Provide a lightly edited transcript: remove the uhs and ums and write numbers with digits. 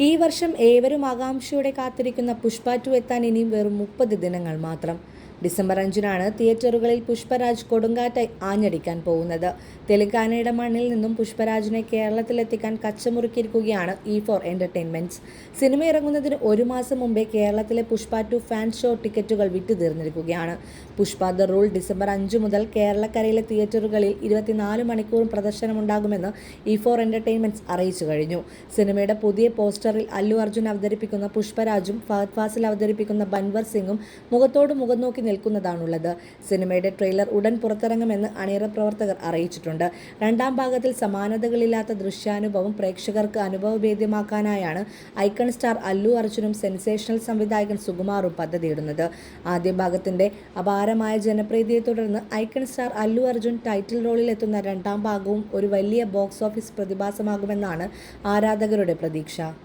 ഈ വർഷം ഏവരും ആകാംക്ഷയോടെ കാത്തിരിക്കുന്ന പുഷ്പ 2 എത്താൻ ഇനിയും വെറും 30 ദിനങ്ങൾ മാത്രം. ഡിസംബർ 5-നാണ് തിയേറ്ററുകളിൽ പുഷ്പരാജ് കൊടുങ്കാറ്റായി ആഞ്ഞടിക്കാൻ പോകുന്നത്. തെലങ്കാനയുടെ മണ്ണിൽ നിന്നും പുഷ്പരാജിനെ കേരളത്തിലെത്തിക്കാൻ കച്ചമുറുക്കിയിരിക്കുകയാണ് E4 എന്റർടൈൻമെന്റ്സ്. സിനിമ ഇറങ്ങുന്നതിന് ഒരു മാസം മുമ്പേ കേരളത്തിലെ പുഷ്പ 2 ഫാൻ ഷോ ടിക്കറ്റുകൾ വിറ്റുതീർന്നിരിക്കുകയാണ്. പുഷ്പ ദ റൂൾ ഡിസംബർ 5 മുതൽ കേരളക്കരയിലെ തിയേറ്ററുകളിൽ 24 മണിക്കൂറും പ്രദർശനമുണ്ടാകുമെന്ന് E4 എന്റർടൈൻമെന്റ്സ് അറിയിച്ചു കഴിഞ്ഞു. സിനിമയുടെ പുതിയ പോസ്റ്ററിൽ അല്ലു അർജുൻ അവതരിപ്പിക്കുന്ന പുഷ്പരാജും ഫഹദ് ഫാസിൽ അവതരിപ്പിക്കുന്ന ബൻവർ സിംഗും മുഖത്തോട് മുഖം നോക്കി നിൽക്കുന്നതാണുള്ളത്. സിനിമയുടെ ട്രെയിലർ ഉടൻ പുറത്തിറങ്ങുമെന്ന് അണിയറ പ്രവർത്തകർ അറിയിച്ചിട്ടുണ്ട്. രണ്ടാം ഭാഗത്തിൽ സമാനതകളില്ലാത്ത ദൃശ്യാനുഭവം പ്രേക്ഷകർക്ക് അനുഭവഭേദ്യമാക്കാനായാണ് ഐക്കൺ സ്റ്റാർ അല്ലു അർജുനും സെൻസേഷണൽ സംവിധായകൻ സുകുമാറും പദ്ധതിയിടുന്നത്. ആദ്യ ഭാഗത്തിന്റെ അപാരമായ ജനപ്രീതിയെ തുടർന്ന് icon star Allu Arjun title റോളിൽ എത്തുന്ന രണ്ടാം ഭാഗവും ഒരു വലിയ ബോക്സ് ഓഫീസ് പ്രതിഭാസമാകുമെന്നാണ് ആരാധകരുടെ പ്രതീക്ഷ.